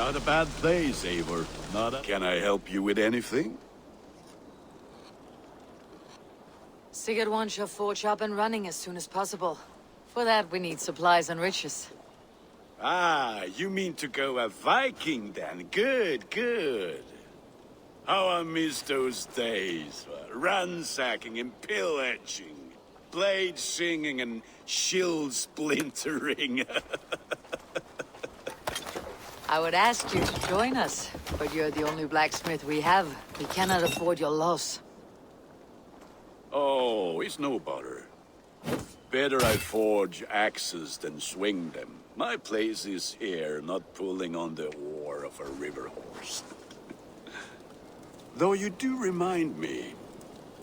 Not a bad place, Eivor. Can I help you with anything? Sigurd wants your forge up and running as soon as possible. For that, we need supplies and riches. Ah, you mean to go a Viking then? Good, good. How I miss those days. Ransacking and pillaging. Blade singing and shield splintering. I would ask you to join us, but you're the only blacksmith we have. We cannot afford your loss. Oh, it's no bother. Better I forge axes than swing them. My place is here, not pulling on the oar of a river horse. Though you do remind me,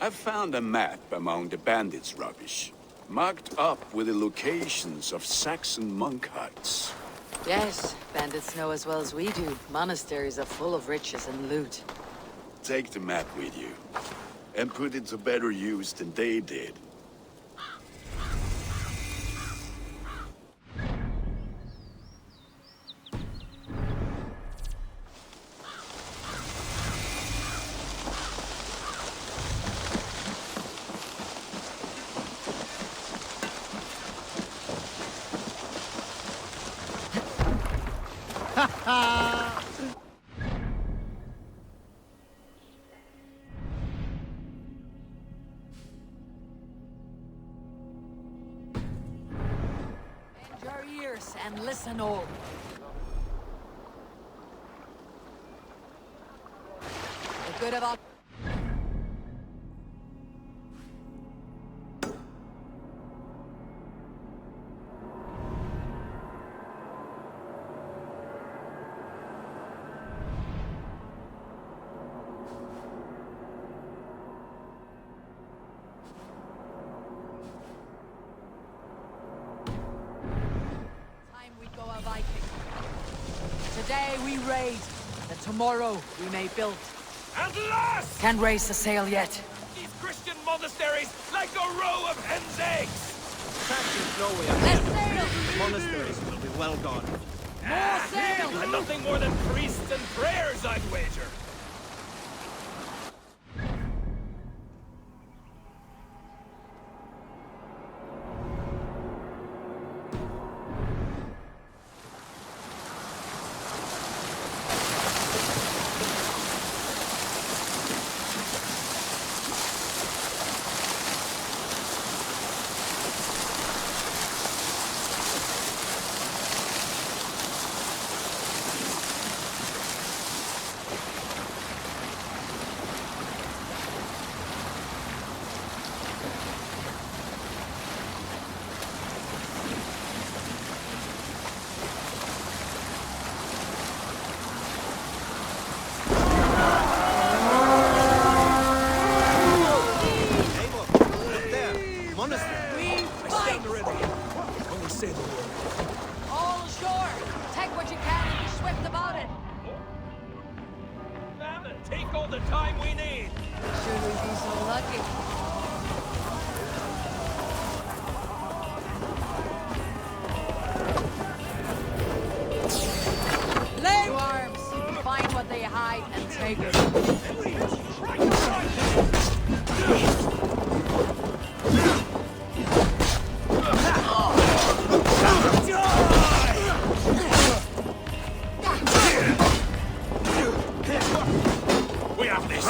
I found a map among the bandits' rubbish, marked up with the locations of Saxon monk huts. Yes, bandits know as well as we do. Monasteries are full of riches and loot. Take the map with you, and put it to better use than they did. Bend your ears and listen all. The good of our... Today we raid, and tomorrow we may build. At last! Can't raise the sail yet. These Christian monasteries like a row of hen's eggs! Saxons know we are Let's sail! The monasteries will be well guarded. More sail! And nothing more than priests and prayers, I'd wager. All ashore! Take what you can and be swift about it! And take all the time we need. Should we be so lucky? Lay to arms! Find what they hide and take it. We have this.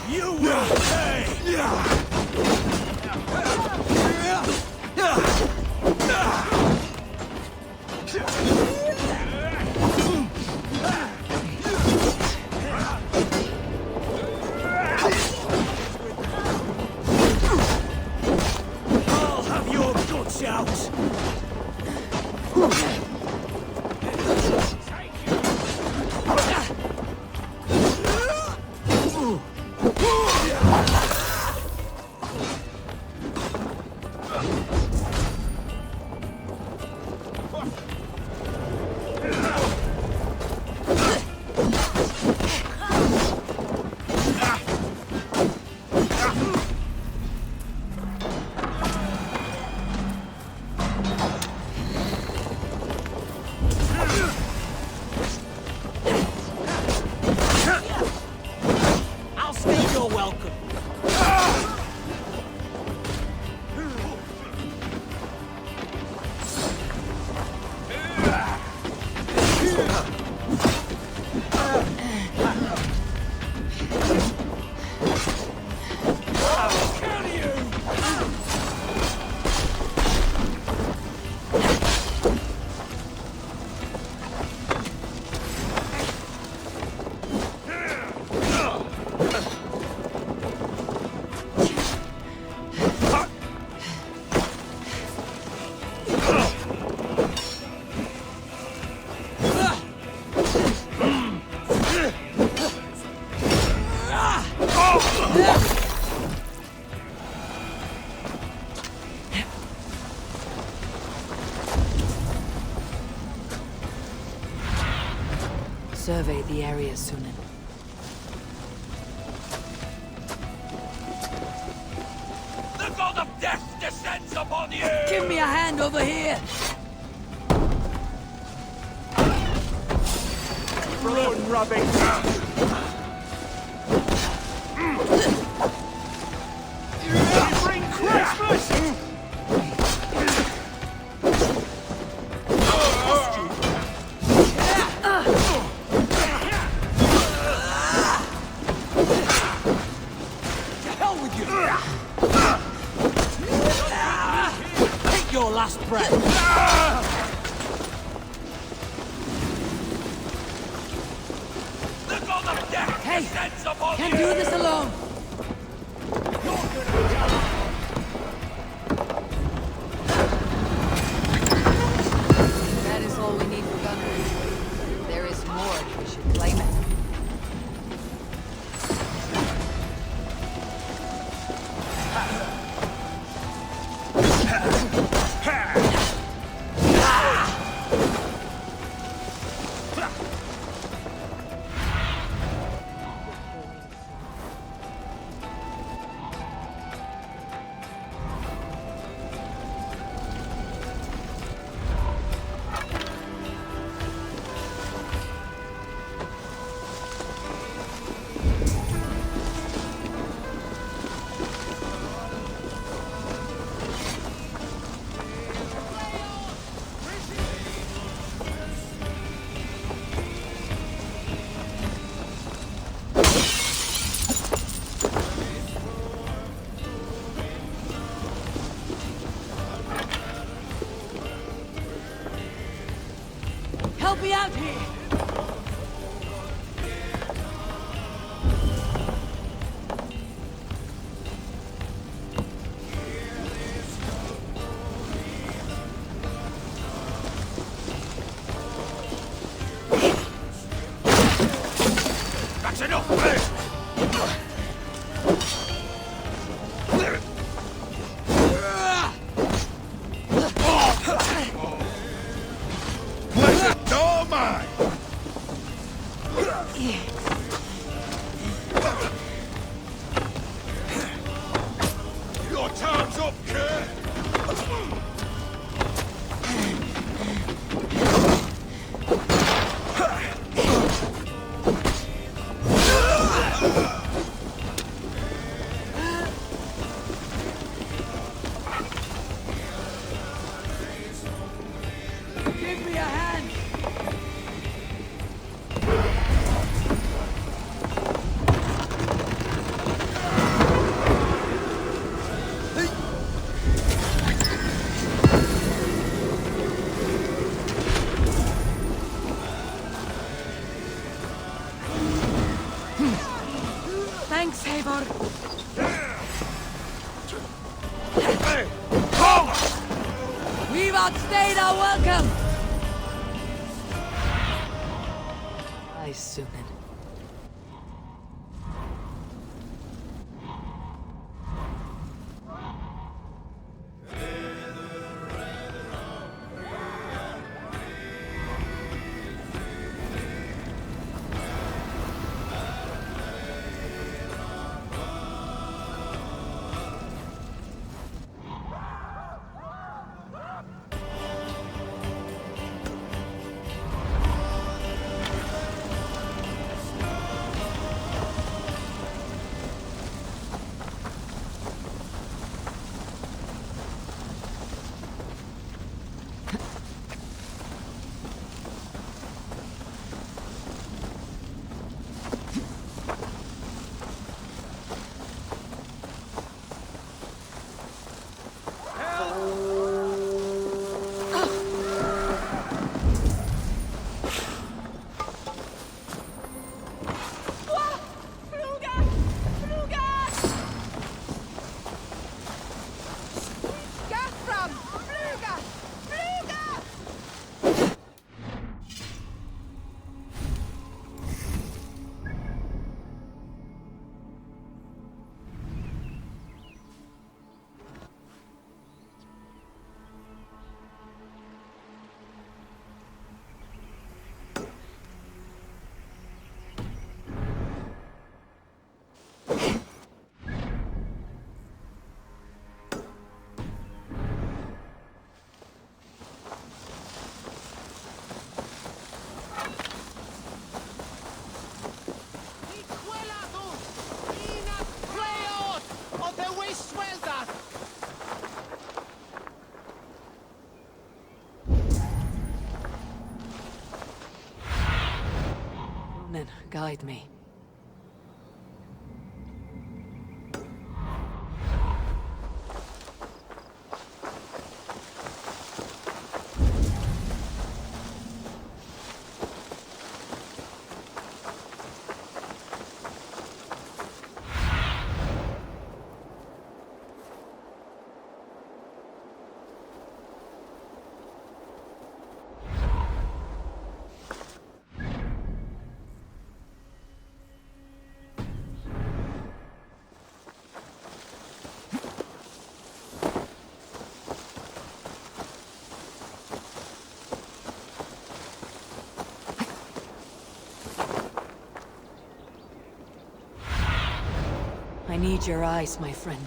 You will pay! I'll have your guts out! Survey the area, Sunan. The god of death descends upon you! Give me a hand over here! Throwing rubbish! Bring Christmas! Your last breath! The god of death Hey! descends upon Can't you! do this alone! That is all we need for gunnery. There is more if we should claim it. Help me out here! That's enough! All mine! Your time's up, Kerr! Give me a hand! Thanks, Eivor. We've outstayed our welcome! Aye, Sunan. Sunan, guide me. I need your eyes, my friend.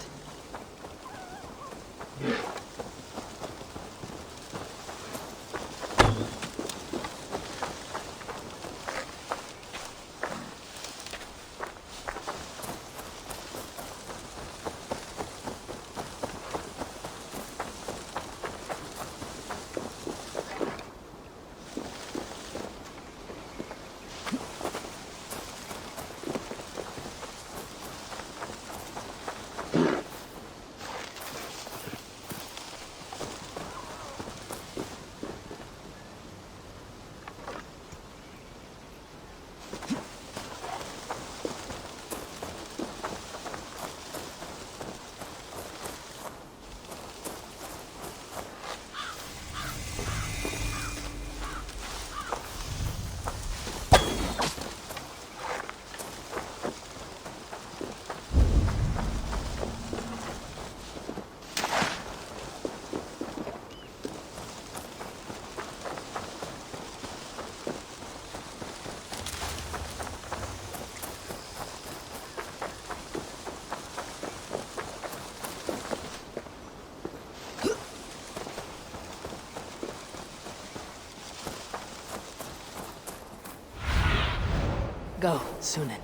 Go, Sunan.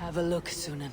Have a look, Sunan.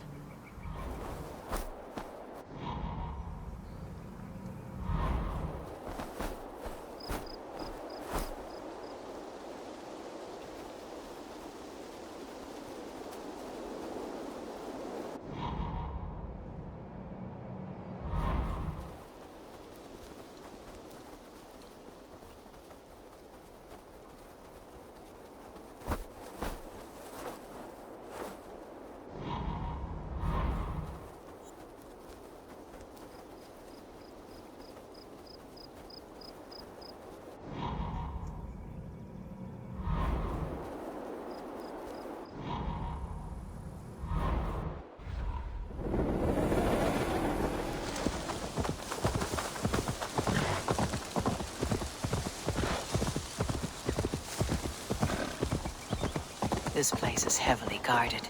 This place is heavily guarded.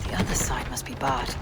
The other side must be barred.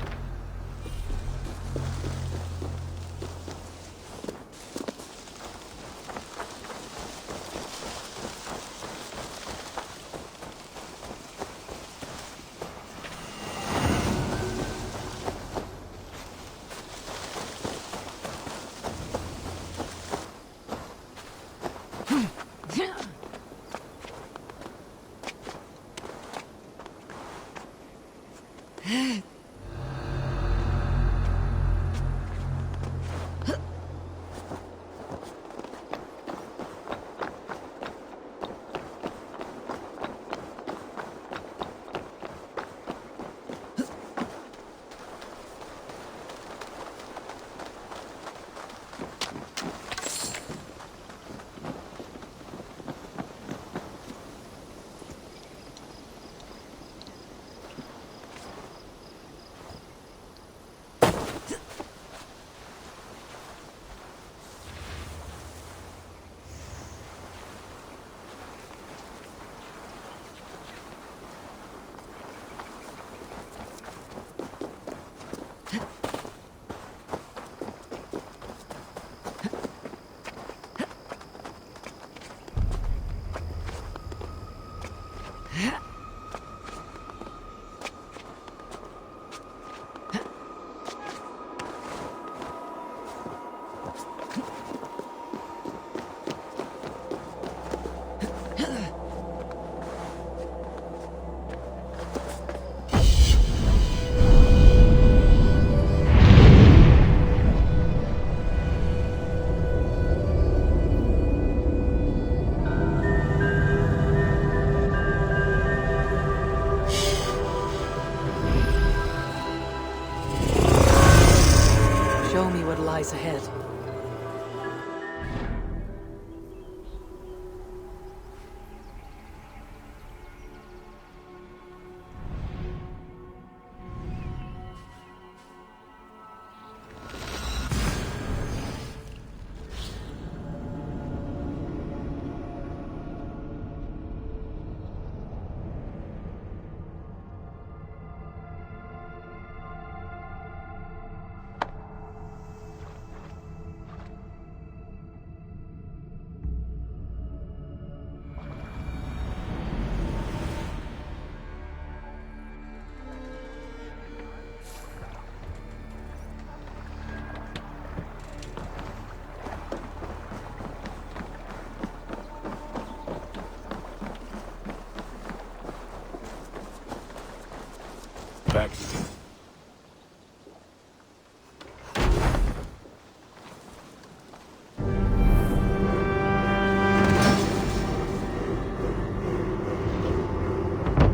lies ahead. Back.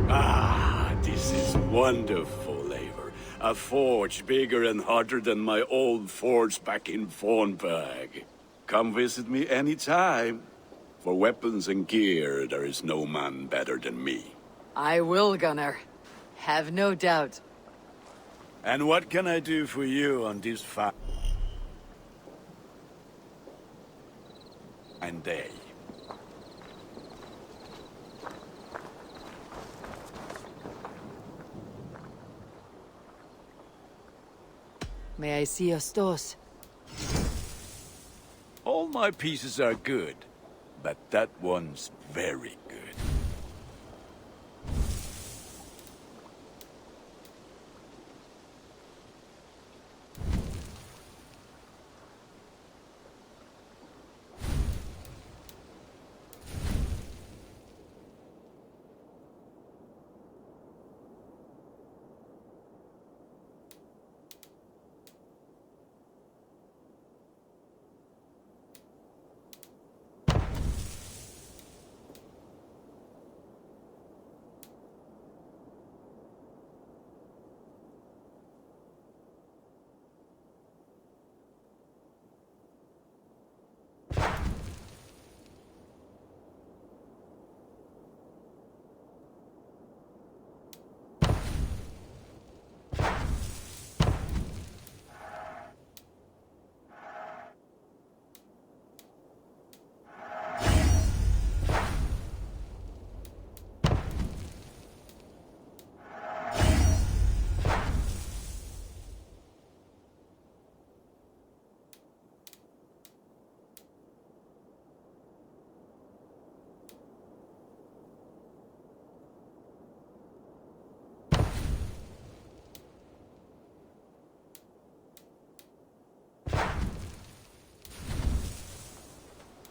Ah, this is wonderful labor. A forge bigger and hotter than my old forge back in Vornberg. Come visit me anytime. For weapons and gear, there is no man better than me. I will, Gunnar. Have no doubt. And what can I do for you on this fine day? May I see your stores? All my pieces are good, but that one's very good.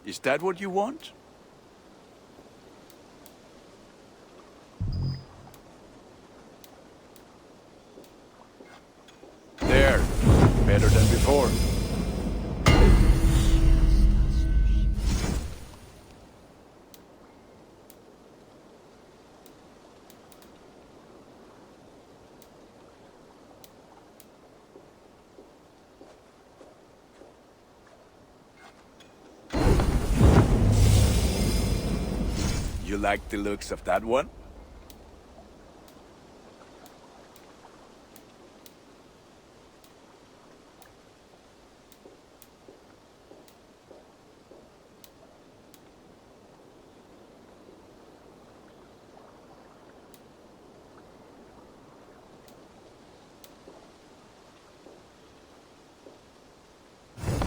Is that what you want? There. Better than before. You like the looks of that one?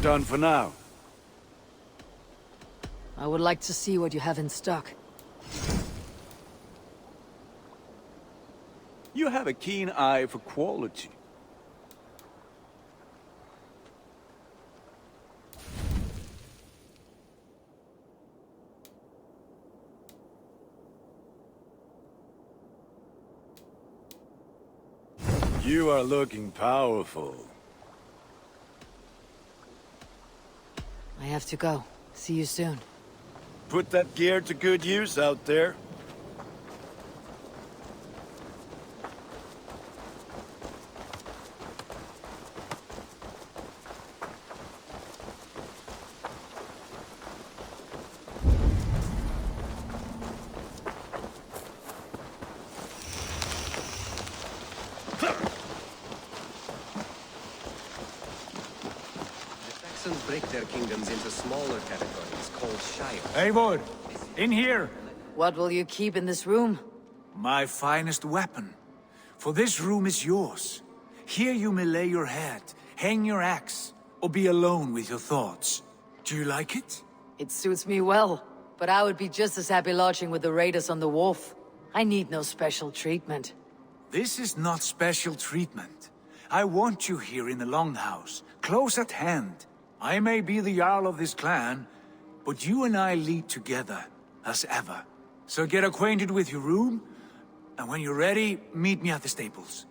Done for now. I would like to see what you have in stock. You have a keen eye for quality. You are looking powerful. I have to go. See you soon. Put that gear to good use out there. Saxons break their kingdoms into smaller territories called Shire. Eivor, in here! What will you keep in this room? My finest weapon. For this room is yours. Here you may lay your head, hang your axe, or be alone with your thoughts. Do you like it? It suits me well, but I would be just as happy lodging with the raiders on the wharf. I need no special treatment. This is not special treatment. I want you here in the Longhouse, close at hand. I may be the Jarl of this clan, but you and I lead together, as ever. So get acquainted with your room, and when you're ready, meet me at the stables.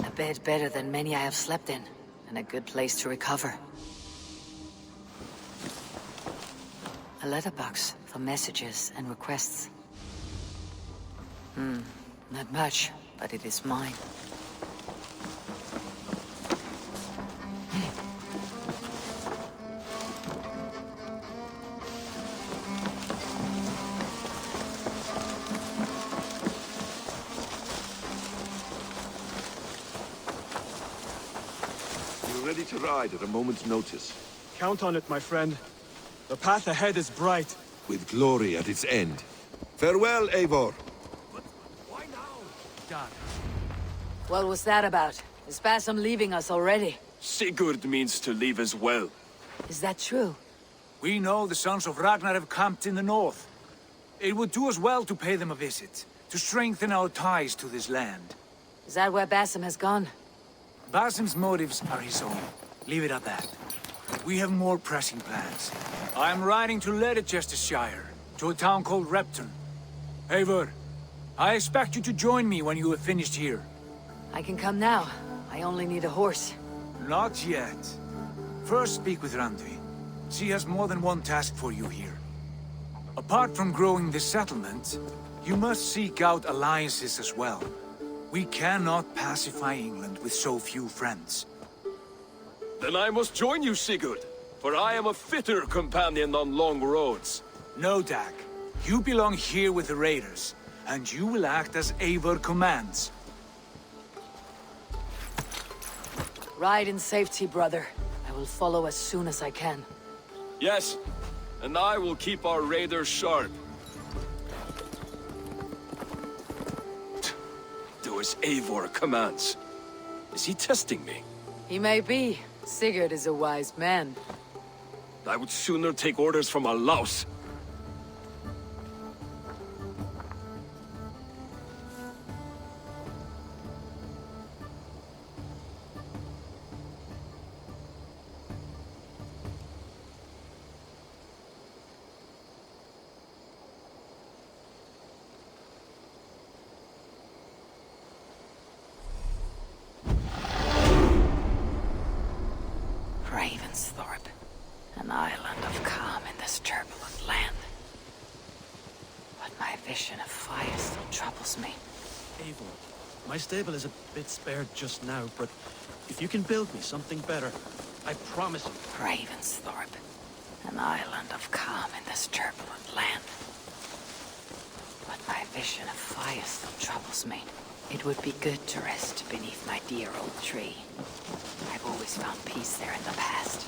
A bed better than many I have slept in, and a good place to recover. A letterbox for messages and requests. Not much, but it is mine. Ready to ride at a moment's notice. Count on it, my friend. The path ahead is bright. With glory at its end. Farewell, Eivor. Why now? What was that about? Is Basim leaving us already? Sigurd means to leave as well. Is that true? We know the sons of Ragnar have camped in the north. It would do us well to pay them a visit, to strengthen our ties to this land. Is that where Basim has gone? Basim's motives are his own. Leave it at that. We have more pressing plans. I am riding to Leicestershire, to a town called Repton. Eivor, I expect you to join me when you have finished here. I can come now. I only need a horse. Not yet. First speak with Randvi. She has more than one task for you here. Apart from growing this settlement, you must seek out alliances as well. We cannot pacify England with so few friends. Then I must join you, Sigurd, for I am a fitter companion on long roads. No, Dag. You belong here with the raiders, and you will act as Eivor commands. Ride in safety, brother. I will follow as soon as I can. Yes, and I will keep our raiders sharp. Do as Eivor commands. Is he testing me? He may be. Sigurd is a wise man. I would sooner take orders from a louse. Ravensthorpe, an island of calm in this turbulent land. But my vision of fire still troubles me. Eivor, my stable is a bit spared just now, but if you can build me something better, I promise you. Ravensthorpe, an island of calm in this turbulent land. But my vision of fire still troubles me. It would be good to rest beneath my dear old tree. I've always found peace there in the past.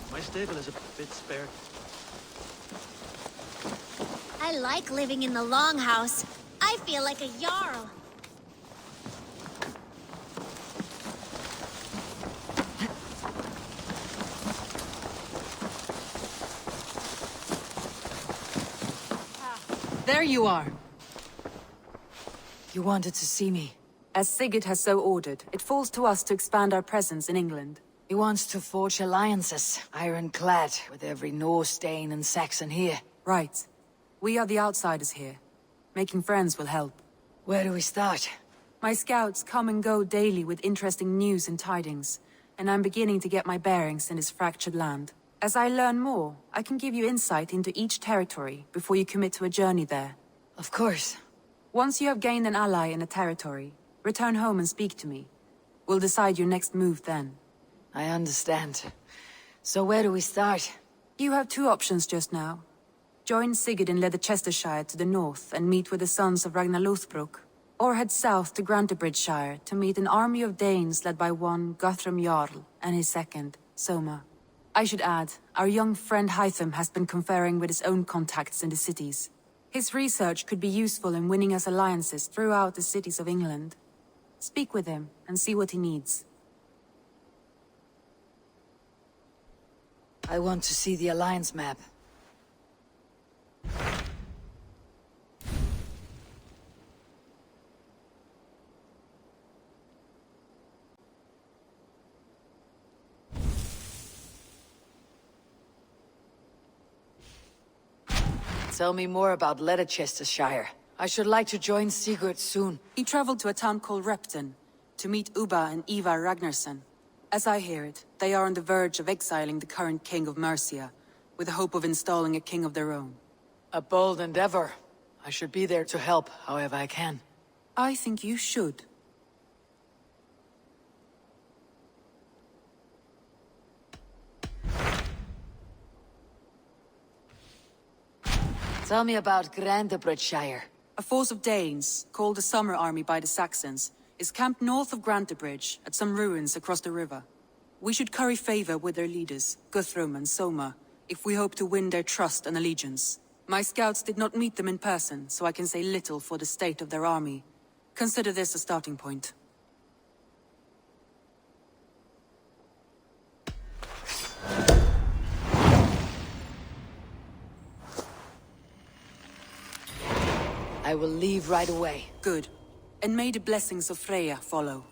My stable is a bit spared. I like living in the Longhouse. I feel like a Jarl. There you are. You wanted to see me. As Sigurd has so ordered, it falls to us to expand our presence in England. He wants to forge alliances, ironclad, with every Norse, Dane, and Saxon here. Right. We are the outsiders here. Making friends will help. Where do we start? My scouts come and go daily with interesting news and tidings, and I'm beginning to get my bearings in this fractured land. As I learn more, I can give you insight into each territory before you commit to a journey there. Of course. Once you have gained an ally in a territory, return home and speak to me. We'll decide your next move then. I understand. So where do we start? You have two options just now. Join Sigurd in Leicestershire to the north and meet with the sons of Ragnar Lothbrok, or head south to Grantebridgeshire to meet an army of Danes led by one Guthrum Jarl and his second, Soma. I should add, our young friend Hytham has been conferring with his own contacts in the cities. His research could be useful in winning us alliances throughout the cities of England. Speak with him and see what he needs. I want to see the alliance map. Tell me more about Leicestershire. I should like to join Sigurd soon. He traveled to a town called Repton to meet Ubba and Ivar Ragnarsson. As I hear it, they are on the verge of exiling the current king of Mercia, with the hope of installing a king of their own. A bold endeavor. I should be there to help, however I can. I think you should. Tell me about Grantebridgeshire. A force of Danes, called the Summer Army by the Saxons, is camped north of Grantebridge at some ruins across the river. We should curry favor with their leaders, Guthrum and Soma, if we hope to win their trust and allegiance. My scouts did not meet them in person, so I can say little for the state of their army. Consider this a starting point. I will leave right away. Good. And may the blessings of Freya follow.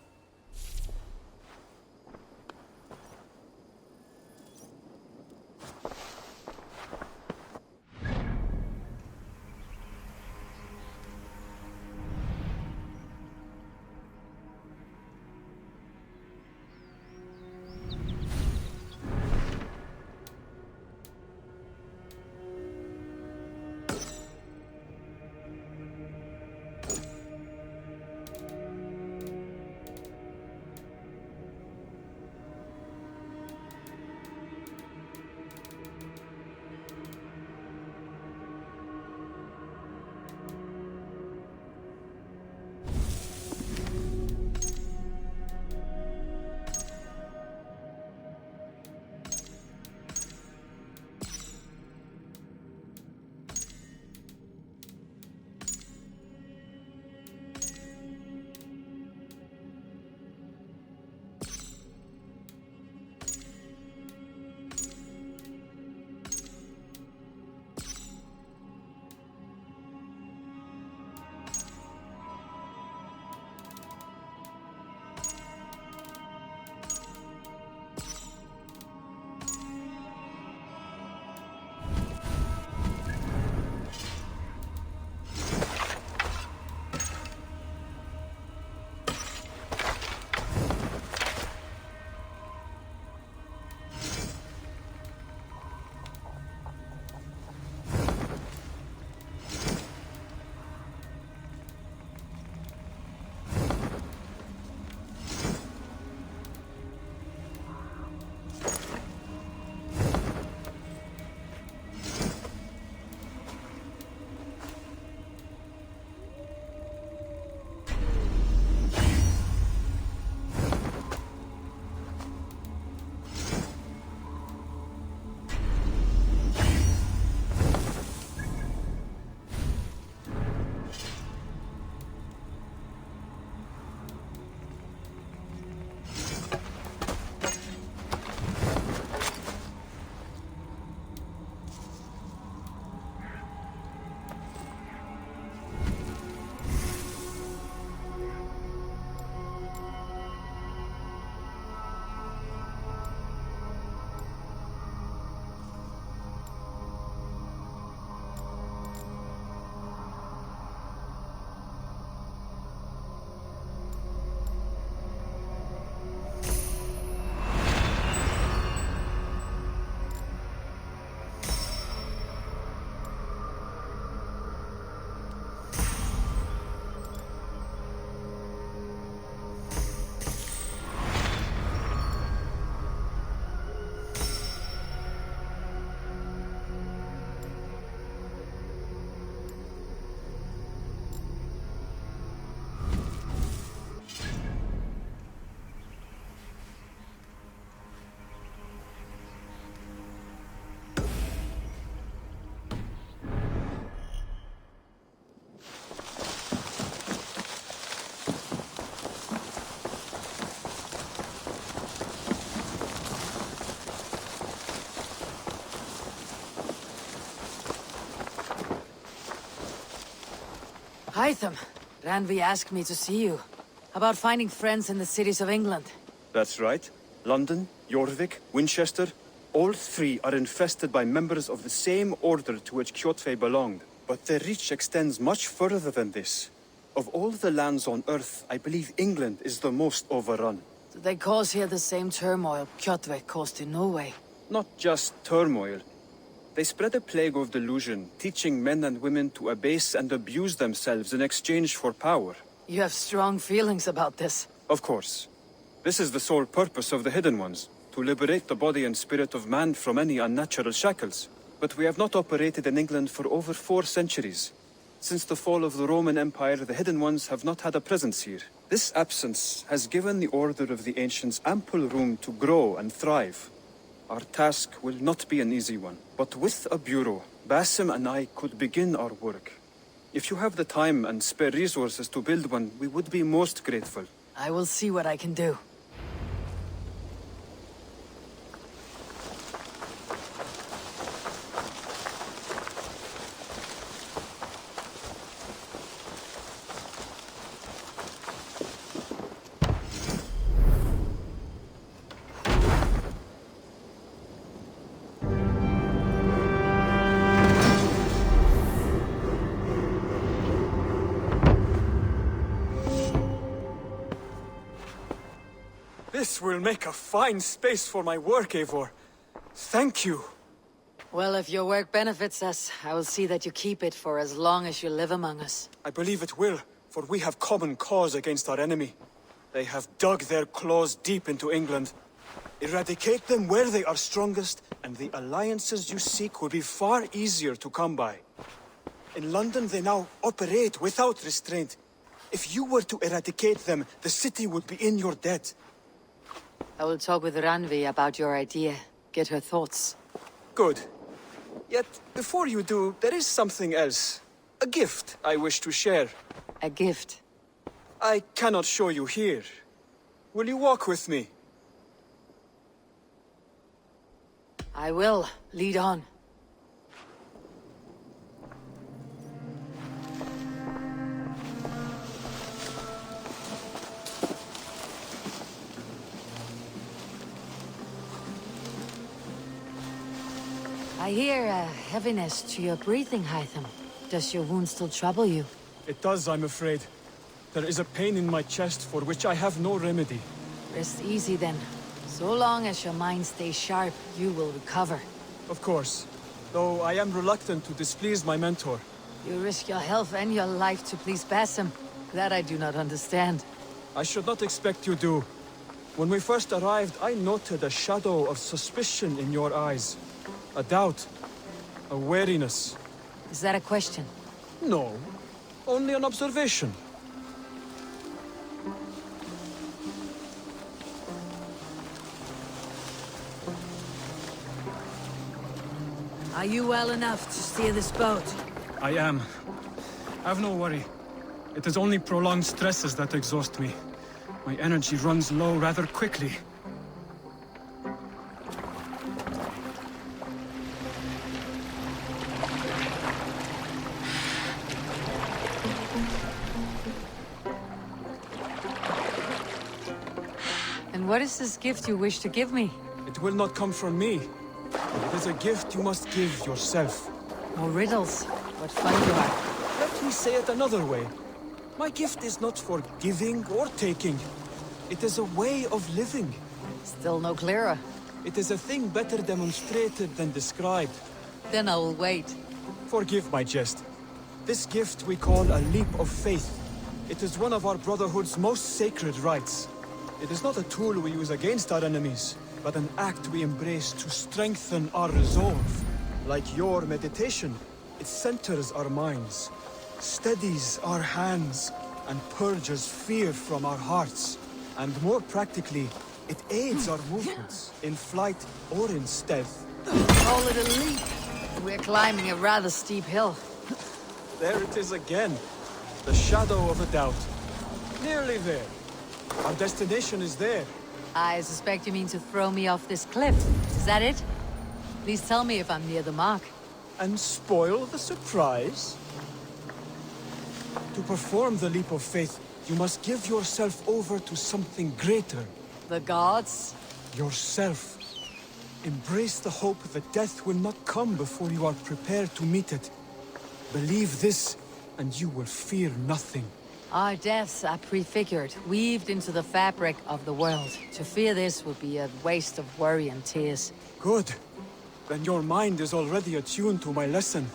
Hytham, Ranvi asked me to see you. About finding friends in the cities of England. That's right. London, Jorvik, Winchester, all three are infested by members of the same order to which Kjotve belonged. But their reach extends much further than this. Of all the lands on Earth, I believe England is the most overrun. Do they cause here the same turmoil Kjotve caused in Norway? Not just turmoil. They spread a plague of delusion, teaching men and women to abase and abuse themselves in exchange for power. You have strong feelings about this. Of course. This is the sole purpose of the Hidden Ones, to liberate the body and spirit of man from any unnatural shackles. But we have not operated in England for over 4 centuries. Since the fall of the Roman Empire, the Hidden Ones have not had a presence here. This absence has given the Order of the Ancients ample room to grow and thrive. Our task will not be an easy one, but with a bureau, Basim and I could begin our work. If you have the time and spare resources to build one, we would be most grateful. I will see what I can do. This will make a fine space for my work, Eivor. Thank you. Well, if your work benefits us, I will see that you keep it for as long as you live among us. I believe it will, for we have common cause against our enemy. They have dug their claws deep into England. Eradicate them where they are strongest, and the alliances you seek will be far easier to come by. In London, they now operate without restraint. If you were to eradicate them, the city would be in your debt. I will talk with Ranvi about your idea. Get her thoughts. Good. Yet, before you do, there is something else. A gift I wish to share. A gift? I cannot show you here. Will you walk with me? I will. Lead on. I hear a heaviness to your breathing, Hytham. Does your wound still trouble you? It does, I'm afraid. There is a pain in my chest for which I have no remedy. Rest easy then. So long as your mind stays sharp, you will recover. Of course. Though I am reluctant to displease my mentor. You risk your health and your life to please Basim. That I do not understand. I should not expect you do. When we first arrived, I noted a shadow of suspicion in your eyes. A doubt. A wariness. Is that a question? No. Only an observation. Are you well enough to steer this boat? I am. Have no worry. It is only prolonged stresses that exhaust me. My energy runs low rather quickly. And what is this gift you wish to give me? It will not come from me. It is a gift you must give yourself. More riddles. What fun you are. Let me say it another way. My gift is not for giving or taking. It is a way of living. Still no clearer. It is a thing better demonstrated than described. Then I will wait. Forgive my jest. This gift we call a leap of faith. It is one of our Brotherhood's most sacred rites. It is not a tool we use against our enemies, but an act we embrace to strengthen our resolve. Like your meditation, it centers our minds, steadies our hands, and purges fear from our hearts. And more practically, it aids our movements, in flight or in stealth. Call it a leap. We're climbing a rather steep hill. There it is again. The shadow of a doubt. Nearly there. Our destination is there. I suspect you mean to throw me off this cliff. Is that it? Please tell me if I'm near the mark. And spoil the surprise? To perform the leap of faith, you must give yourself over to something greater. The gods? Yourself. Embrace the hope that death will not come before you are prepared to meet it. Believe this, and you will fear nothing. Our deaths are prefigured, weaved into the fabric of the world. To fear this would be a waste of worry and tears. Good. Then your mind is already attuned to my lesson.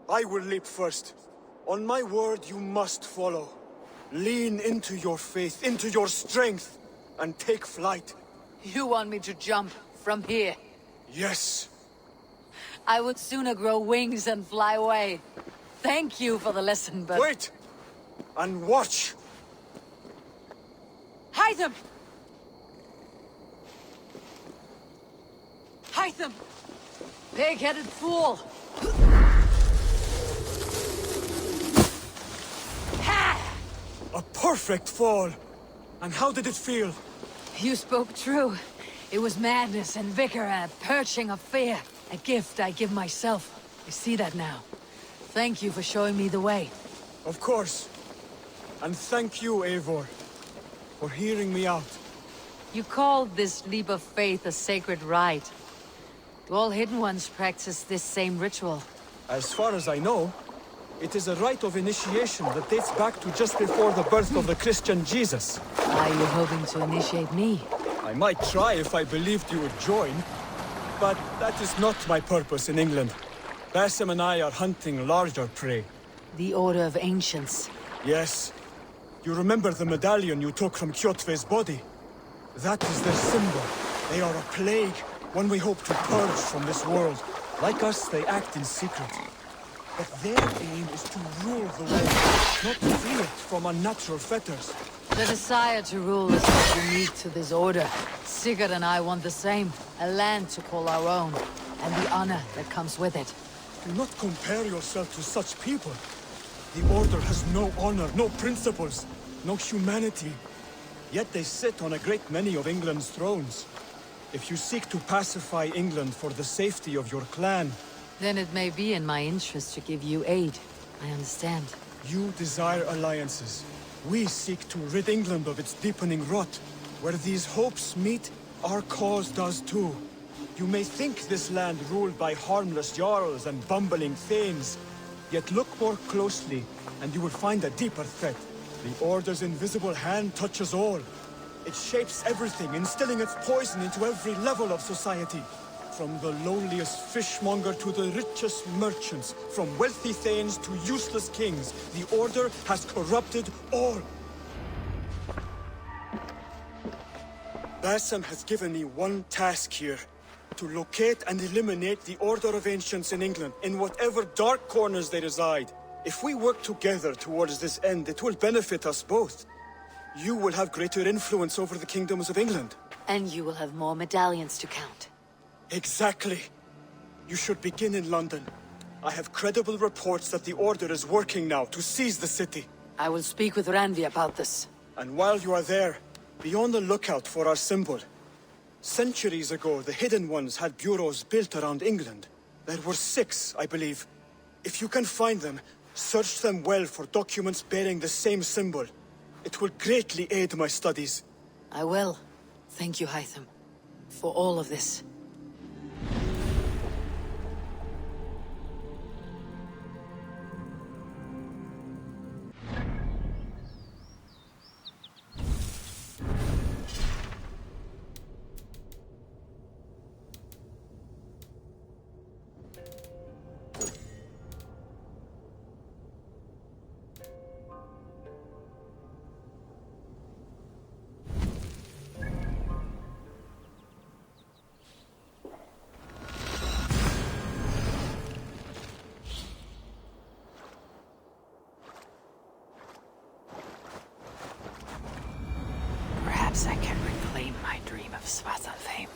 I will leap first. On my word, you must follow. Lean into your faith, into your strength, and take flight. You want me to jump from here? Yes. I would sooner grow wings and fly away. Thank you for the lesson, but... Wait! And watch! Hytham! Hytham! Pig-headed fool! A perfect fall! And how did it feel? You spoke true. It was madness and vigor and a perching of fear. A gift I give myself. I see that now. Thank you for showing me the way. Of course. And thank you, Eivor, for hearing me out. You called this leap of faith a sacred rite. Do all Hidden Ones practice this same ritual? As far as I know, it is a rite of initiation that dates back to just before the birth of the Christian Jesus. Are you hoping to initiate me? I might try if I believed you would join, but that is not my purpose in England. Basim and I are hunting larger prey. The Order of Ancients. Yes. You remember the medallion you took from Kjotve's body? That is their symbol. They are a plague, one we hope to purge from this world. Like us, they act in secret. But their aim is to rule the world, not free it from unnatural fetters. The desire to rule is not unique to this order. Sigurd and I want the same. A land to call our own, and the honor that comes with it. Do not compare yourself to such people. The Order has no honor, no principles, no humanity. Yet they sit on a great many of England's thrones. If you seek to pacify England for the safety of your clan, then it may be in my interest to give you aid. I understand. You desire alliances. We seek to rid England of its deepening rot. Where these hopes meet, our cause does too. You may think this land ruled by harmless jarls and bumbling thanes. Yet look more closely, and you will find a deeper threat. The Order's invisible hand touches all. It shapes everything, instilling its poison into every level of society. From the lowliest fishmonger to the richest merchants, from wealthy thanes to useless kings, the Order has corrupted all. Basim has given me one task here. To locate and eliminate the Order of Ancients in England, in whatever dark corners they reside. If we work together towards this end, it will benefit us both. You will have greater influence over the kingdoms of England. And you will have more medallions to count. Exactly. You should begin in London. I have credible reports that the Order is working now to seize the city. I will speak with Randvi about this. And while you are there, be on the lookout for our symbol. Centuries ago, the Hidden Ones had bureaus built around England. There were 6, I believe. If you can find them, search them well for documents bearing the same symbol. It will greatly aid my studies. I will. Thank you, Hytham, for all of this. Perhaps I can reclaim my dream of Svartalfheim.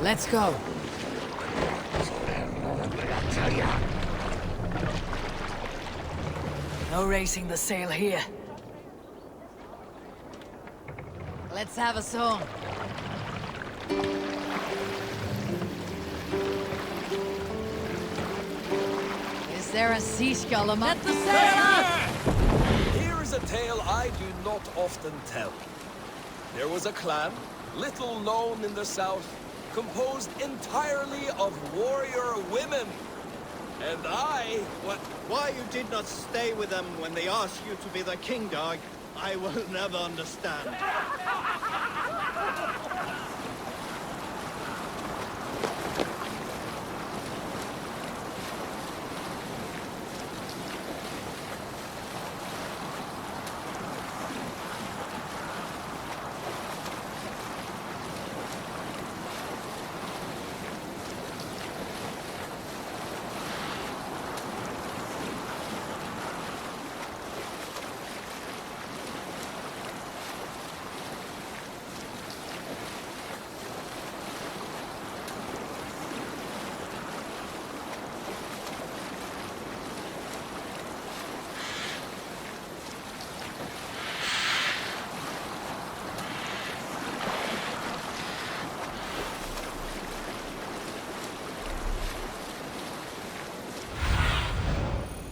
Let's go. No raising the sail here. Let's have a song. Is there a seaskull among... Let the sail up! Here is a tale I do not often tell. There was a clan, little known in the south, composed entirely of warrior women. And I... Why you did not stay with them when they asked you to be the king dog, I will never understand.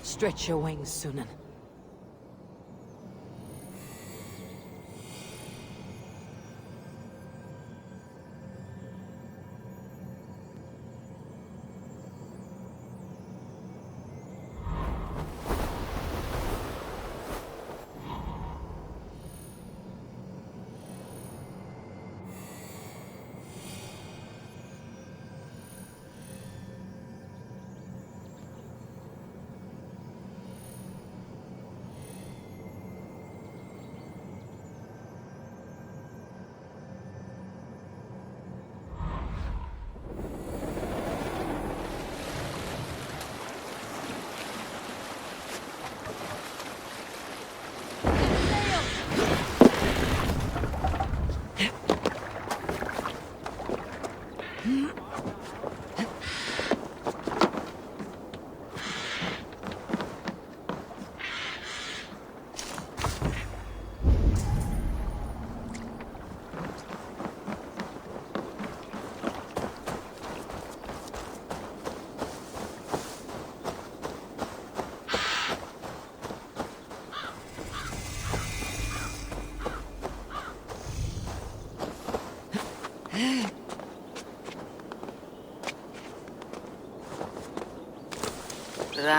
Stretch your wings, Sunan.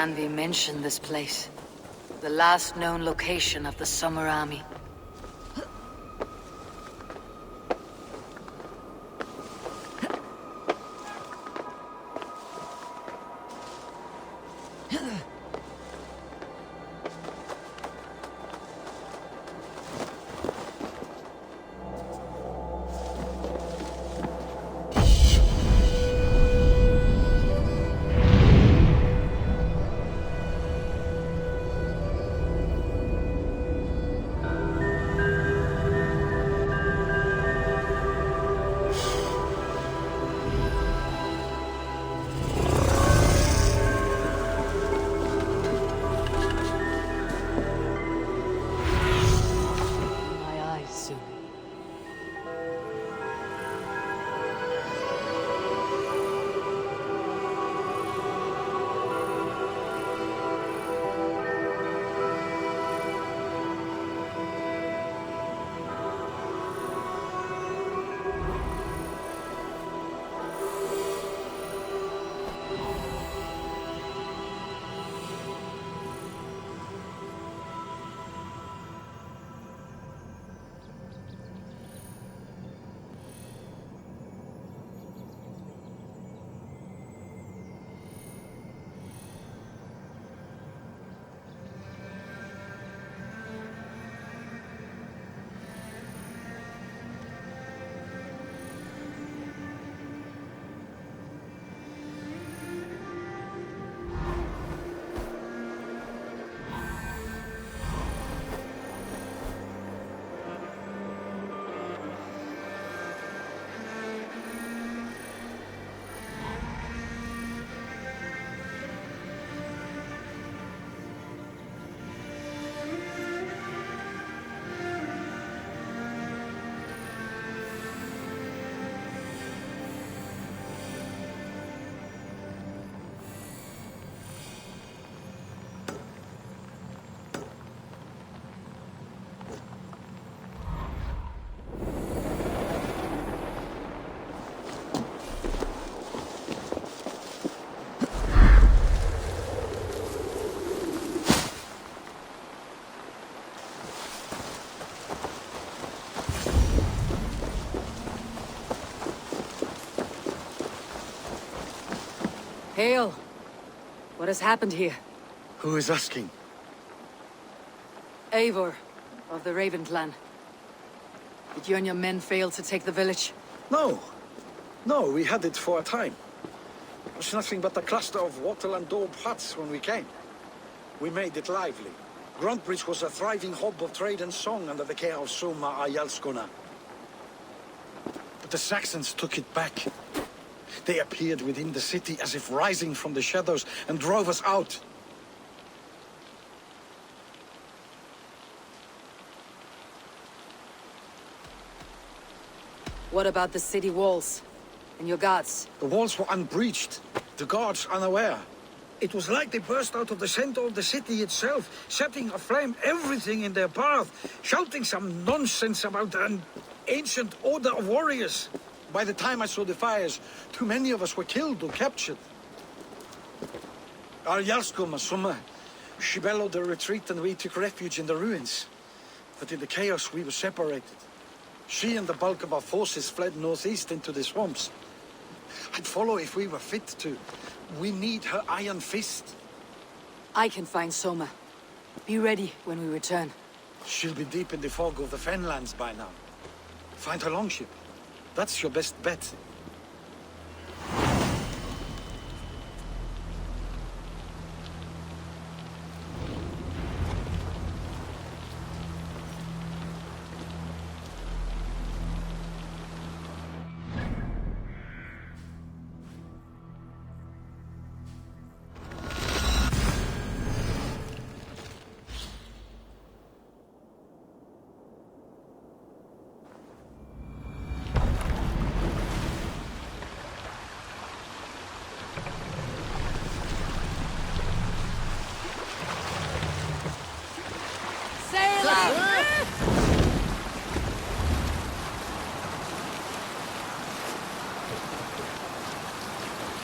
Randvi mentioned this place. The last known location of the Summer Army. Hail! What has happened here? Who is asking? Eivor, of the Raven clan. Did you and your men fail to take the village? No. No, we had it for a time. It was nothing but a cluster of wattle and daub huts when we came. We made it lively. Gruntbridge was a thriving hub of trade and song under the care of Soma Ayalskona. But the Saxons took it back. They appeared within the city as if rising from the shadows and drove us out. What about the city walls? And your guards? The walls were unbreached, the guards unaware. It was like they burst out of the center of the city itself, setting aflame everything in their path, shouting some nonsense about an ancient order of warriors. By the time I saw the fires, too many of us were killed or captured. Ayalskona Soma, she bellowed a retreat and we took refuge in the ruins. But in the chaos we were separated. She and the bulk of our forces fled northeast into the swamps. I'd follow if we were fit to. We need her iron fist. I can find Soma. Be ready when we return. She'll be deep in the fog of the Fenlands by now. Find her longship. That's your best bet.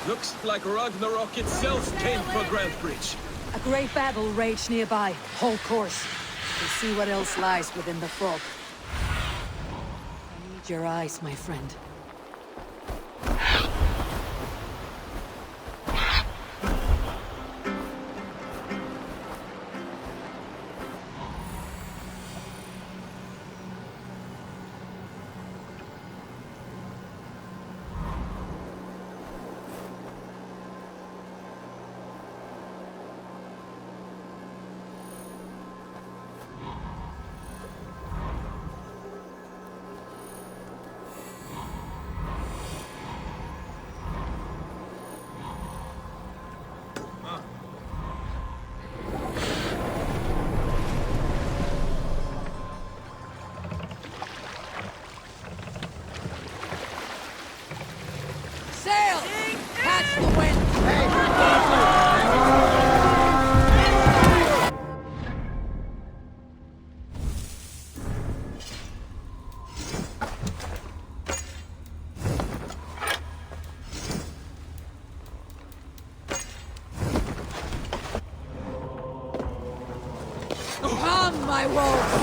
Looks like Ragnarok itself came for Grantbridge. A great battle raged nearby. Hold course. We'll see what else lies within the fog. I need your eyes, my friend. Sail! Catch the wind! Come, my wolves!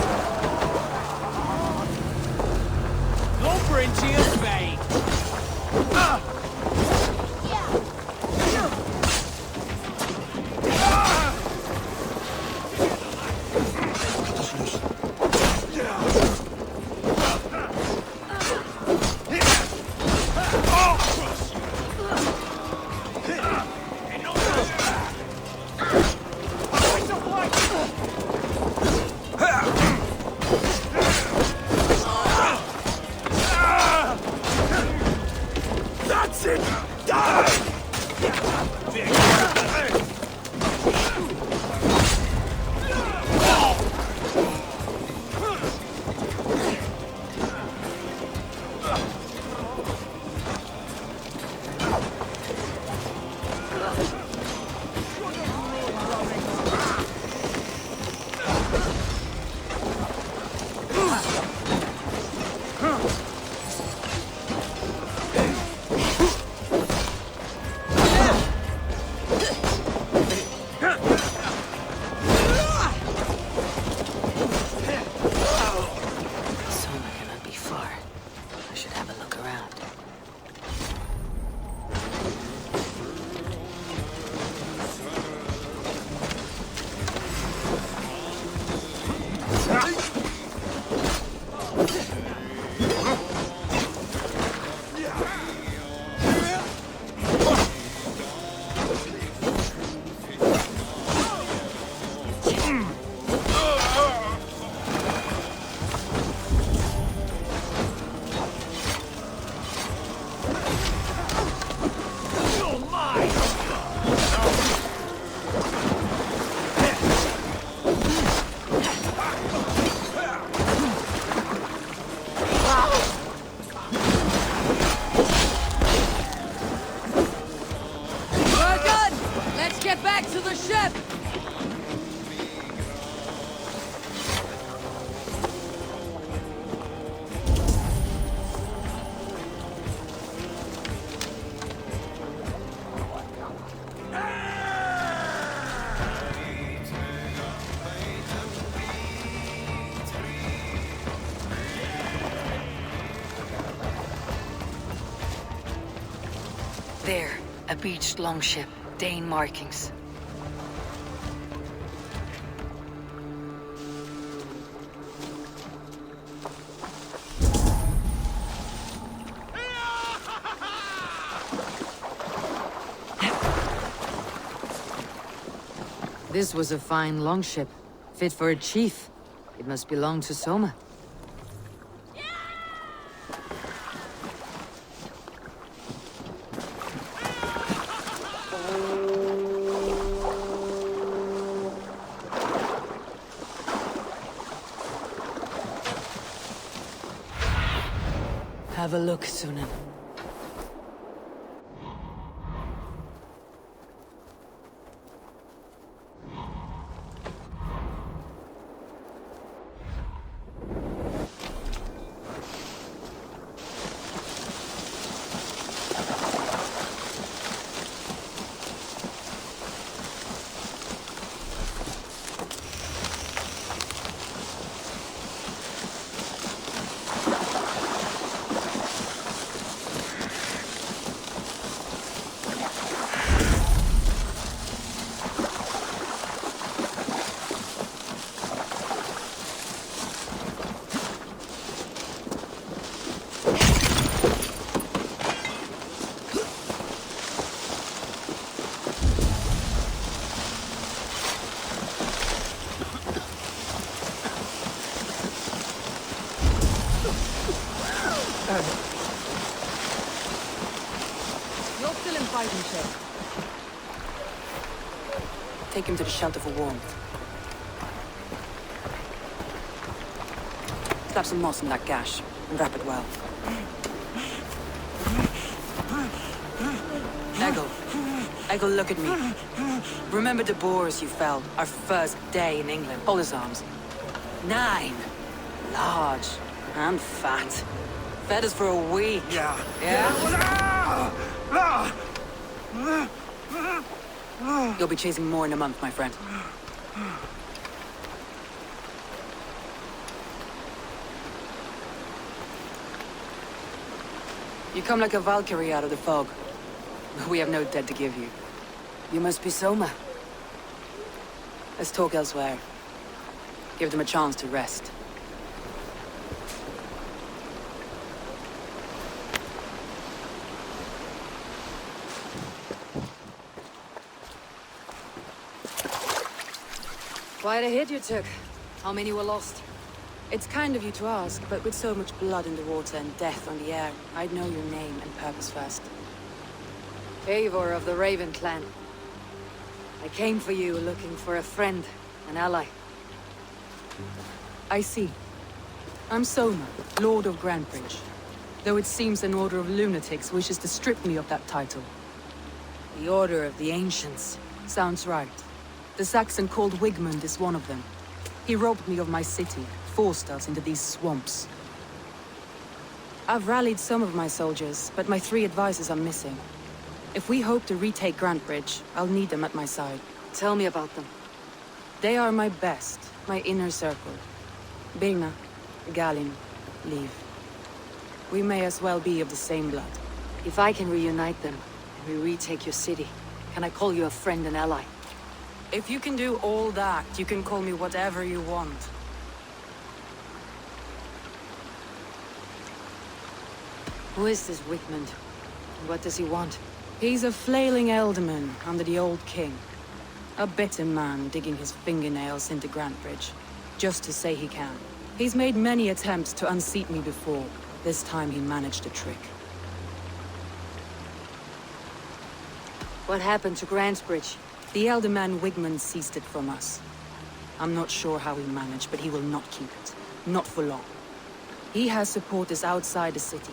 Over into your vein! That's it! Die! Soma cannot be far. I should have a look around. We're done! Let's get back to the ship! There, a beached longship, Dane markings. This was a fine longship, fit for a chief. It must belong to Soma. Have a look, Sunan. fighting chip. Take him to the shelter for warmth. Slap some moss in that gash, and wrap it well. Eggle, look at me. Remember the boars you felled, our first day in England? Hold his arms. 9. Large and fat. Fed us for a week. Yeah. You'll be chasing more in a month, my friend. You come like a Valkyrie out of the fog. We have no dead to give you. You must be Soma. Let's talk elsewhere. Give them a chance to rest. Quite a hit you took. How many were lost? It's kind of you to ask, but with so much blood in the water and death on the air, I'd know your name and purpose first. Eivor of the Raven clan. I came for you looking for a friend, an ally. I see. I'm Soma, Lord of Grantebridge. Though it seems an order of lunatics wishes to strip me of that title. The Order of the Ancients. Sounds right. The Saxon called Wigmund is one of them. He robbed me of my city, forced us into these swamps. I've rallied some of my soldiers, but my 3 advisors are missing. If we hope to retake Grantebridge, I'll need them at my side. Tell me about them. They are my best, my inner circle. Birna, Galin, Liv. We may as well be of the same blood. If I can reunite them, and we retake your city, can I call you a friend and ally? If you can do all that, you can call me whatever you want. Who is this Wigmund? What does he want? He's a flailing elderman under the old king. A bitter man digging his fingernails into Grantebridge, just to say he can. He's made many attempts to unseat me before. This time he managed a trick. What happened to Grantebridge? The elderman Wigmund seized it from us. I'm not sure how he managed, but he will not keep it. Not for long. He has supporters outside the city.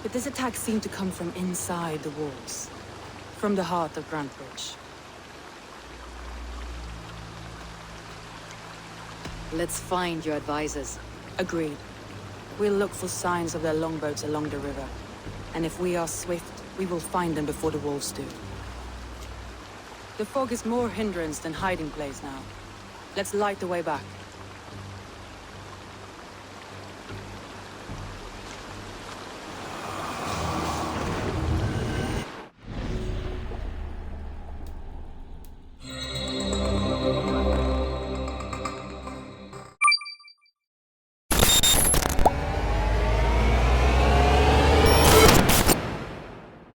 But this attack seemed to come from inside the walls. From the heart of Grantebridge. Let's find your advisors. Agreed. We'll look for signs of their longboats along the river. And if we are swift, we will find them before the wolves do. The fog is more hindrance than hiding place now. Let's light the way back.